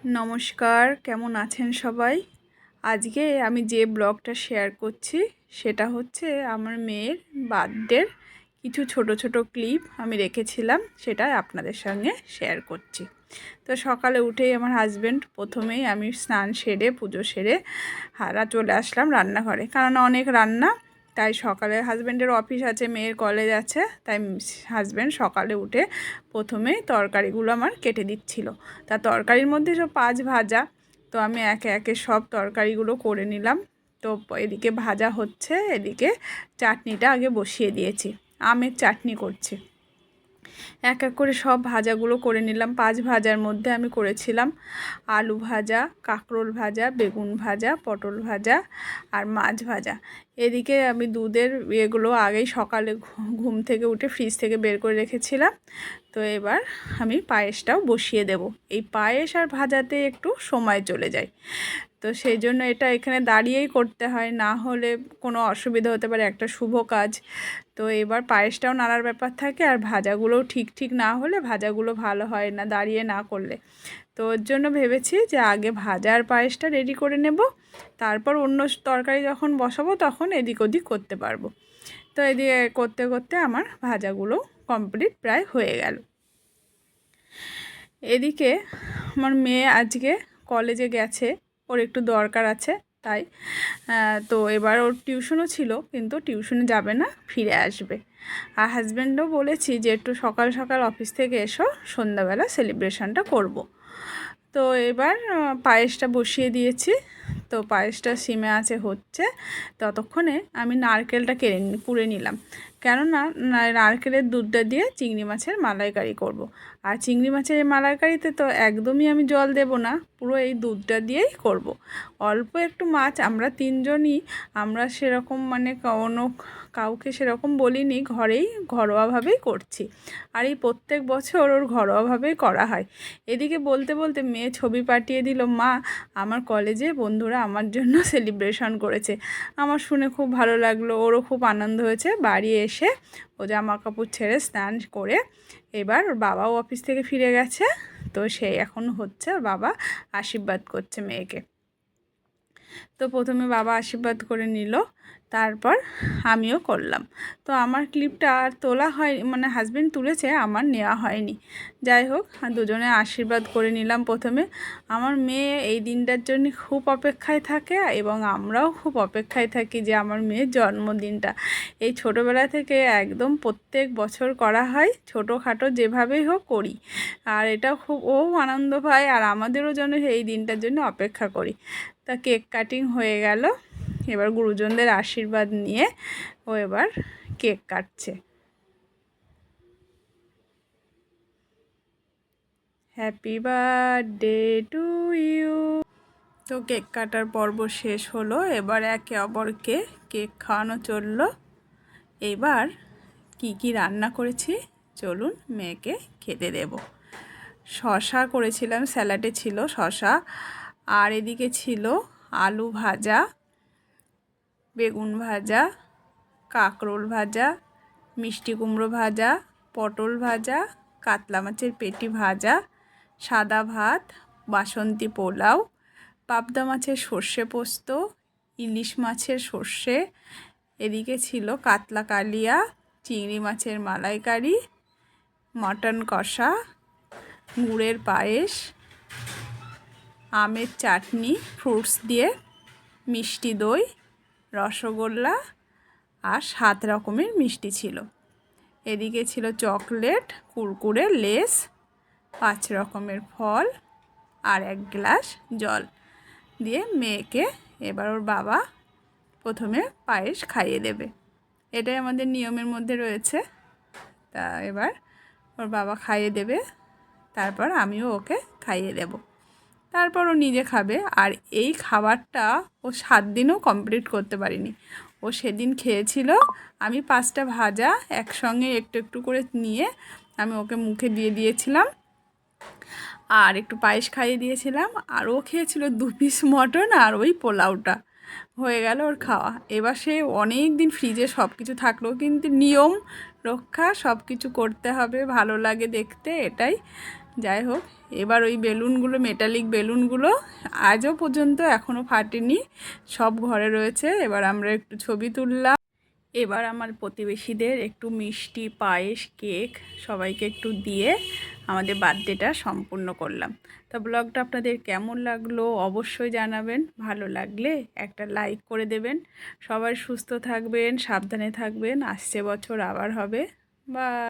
নমস্কার, কেমন আছেন সবাই? আজকে আমি যে ব্লগটা শেয়ার করছি সেটা হচ্ছে আমার মেয়ের বার্থডের কিছু ছোট ছোট ক্লিপ আমি রেখেছিলাম, সেটা আপনাদের সঙ্গে শেয়ার করছি। তো সকালে উঠেই আমার হাজব্যান্ড প্রথমেই আমি স্নান সেরে পুজো সেরে চলে আসলাম রান্নাঘরে, কারণ অনেক রান্না। তাই সকালে হাজব্যান্ডের অফিস আছে, মেয়ের কলেজ আছে, তাই হাজব্যান্ড সকালে উঠে প্রথমেই তরকারিগুলো আমার কেটে দিচ্ছিল। তা তরকারির মধ্যে সব ভাজা, তো আমি একে একে সব তরকারিগুলো করে নিলাম। তো এদিকে ভাজা হচ্ছে, এদিকে চাটনিটা আগে বসিয়ে দিয়েছি, আমের চাটনি করছি। এক এক করে সব ভাজাগুলো করে নিলাম। ভাজার মধ্যে আমি করেছিলাম আলু ভাজা, কাঁকরোল ভাজা, বেগুন ভাজা, পটল ভাজা আর মাছ ভাজা। এদিকে আমি দুধের এগুলো আগেই সকালে ঘুম থেকে উঠে ফ্রিজ থেকে বের করে রেখেছিলাম। তো এবার আমি পায়েসটাও বসিয়ে দেব। এই পায়েস আর ভাজাতে একটু সময় চলে যায়, তো সেই জন্য এটা এখানে দাঁড়িয়েই করতে হয়, না হলে কোনো অসুবিধা হতে পারে, একটা শুভ কাজ। তো এবার পায়েসটাও নাড়ার ব্যাপার থাকে, আর ভাজাগুলোও ঠিক না হলে ভাজাগুলো ভালো হয় না দাঁড়িয়ে না করলে। তো ওর জন্য ভেবেছি যে আগে ভাজা আর পায়েসটা রেডি করে নেব, তারপর অন্য তরকারি যখন বসাবো তখন এদিক ওদিক করতে পারবো। তো এদিকে করতে করতে আমার ভাজাগুলো কমপ্লিট প্রায় হয়ে গেল। এদিকে আমার মেয়ে আজকে কলেজে গেছে, ওর একটু দরকার আছে, তাই তো এবার ওর টিউশনও ছিল, কিন্তু টিউশনে যাবে না, ফিরে আসবে। আর হাজব্যান্ডও বলেছি যে একটু সকাল সকাল অফিস থেকে এসো, সন্ধ্যাবেলা সেলিব্রেশনটা করব। তো এবার পায়েসটা বসিয়ে দিয়েছি। তো পায়েসটা সিমে আছে হচ্ছে, ততক্ষণে আমি নারকেলটা কুড়ে নিলাম, কেননা নারকেলের দুধটা দিয়ে চিংড়ি মাছের মালাইকারি করব। আর চিংড়ি মাছের এই মালাইকারিতে তো একদমই আমি জল দেব না, পুরো এই দুধটা দিয়েই করব। অল্প একটু মাছ, আমরা তিনজনই, আমরা সেরকম মানে কাউকে সেরকম বলিনি, ঘরোয়াভাবেই করছি। আর এই প্রত্যেক বছর ওর ঘরোয়াভাবেই করা হয়। এদিকে বলতে বলতে মেয়ে ছবি পাঠিয়ে দিল, মা আমার কলেজে বন্ধুরা আমার জন্য সেলিব্রেশন করেছে। আমার শুনে খুব ভালো লাগলো, ওরও খুব আনন্দ হয়েছে। বাড়ি এসে ও জামা কাপড় ছেড়ে স্নান করে এবার ওর বাবাও অফিস থেকে ফিরে গেছে, তো সেই এখন হচ্ছে ওর বাবা আশীর্বাদ করছে মেয়েকে। তো প্রথমে বাবা আশীর্বাদ করে নিল, তারপর আমিও করলাম। তো আমার ক্লিপটা আর তোলা হয়, মানে হাজব্যান্ড তুলেছে, আমার নেওয়া হয়নি। যাই হোক, দুজনে আশীর্বাদ করে নিলাম প্রথমে। আমার মেয়ে এই দিনটার জন্য খুব অপেক্ষায় থাকে, এবং আমরাও খুব অপেক্ষায় থাকি যে আমার মেয়ের জন্মদিনটা এই ছোটোবেলা থেকে একদম প্রত্যেক বছর করা হয়, ছোটোখাটো যেভাবেই হোক করি। আর এটা খুব আনন্দ পায়, আর আমাদেরও জন্য এই দিনটার জন্য অপেক্ষা করি। তা কেক কাটিং হয়ে গেল, এবার গুরুজনদের আশীর্বাদ নিয়ে ও এবার কেক কাটছে। Happy birthday to you. তো কেক কাটার পর্ব শেষ হলো, এবার একে অপরকে কেক খাওয়ানো চললো। এবার কি রান্না করেছি চলুন মেয়েকে খেতে দেব। শশা করেছিলাম, স্যালাডে ছিল শশা, আর এদিকে ছিল আলু ভাজা, বেগুন ভাজা, কাঁকরোল ভাজা, মিষ্টি কুমড়ো ভাজা, পটল ভাজা, কাতলা মাছের পেটি ভাজা, সাদা ভাত, বাসন্তী পোলাও, পাবদা মাছের সর্ষে পোস্ত, ইলিশ মাছের সর্ষে, এদিকে ছিল কাতলা কালিয়া, চিংড়ি মাছের মালাইকারি, মটন কষা, গুড়ের পায়েস, আমের চাটনি ফ্রুটস দিয়ে, মিষ্টি দই, রসগোল্লা, আর 7 রকমের মিষ্টি ছিল। এদিকে ছিল চকলেট, কুরকুরে, লেস, 5 রকমের ফল, আর 1 গ্লাস জল দিয়ে মেয়েকে এবার ওর বাবা প্রথমে পায়েস খাইয়ে দেবে। এটাই আমাদের নিয়মের মধ্যে রয়েছে। তা এবার ওর বাবা খাইয়ে দেবে, তারপর আমিও ওকে খাইয়ে দেব, তারপর ও নিজে খাবে। আর এই খাবারটা ও 7 দিনও কমপ্লিট করতে পারিনি। ও সেদিন খেয়েছিল, আমি 5টা ভাজা একসঙ্গে একটু একটু করে নিয়ে আমি ওকে মুখে দিয়ে দিয়েছিলাম, আর একটু পায়েস খাইয়ে দিয়েছিলাম, আর ও খেয়েছিল 2 পিস মটন আর ওই পোলাওটা। হয়ে গেল ওর খাওয়া। এবার সে অনেক দিন ফ্রিজে সব কিছু থাকলো, কিন্তু নিয়ম রক্ষা সব কিছু করতে হবে, ভালো লাগে দেখতে, এটাই যাই হোক, এবার ওই বেলুনগুলো, মেটালিক বেলুনগুলো আজও পর্যন্ত এখনও ফাটেনি, সব ঘরে রয়েছে। এবার আমরা একটু ছবি তুললাম। এবার আমার প্রতিবেশীদের একটু মিষ্টি, পায়েস, কেক সবাইকে একটু দিয়ে আমাদের বার্থডেটা সম্পূর্ণ করলাম। তো ব্লগটা আপনাদের কেমন লাগলো অবশ্যই জানাবেন। ভালো লাগলে একটা লাইক করে দেবেন। সবাই সুস্থ থাকবেন, সাবধানে থাকবেন। আসছে বছর আবার হবে। বা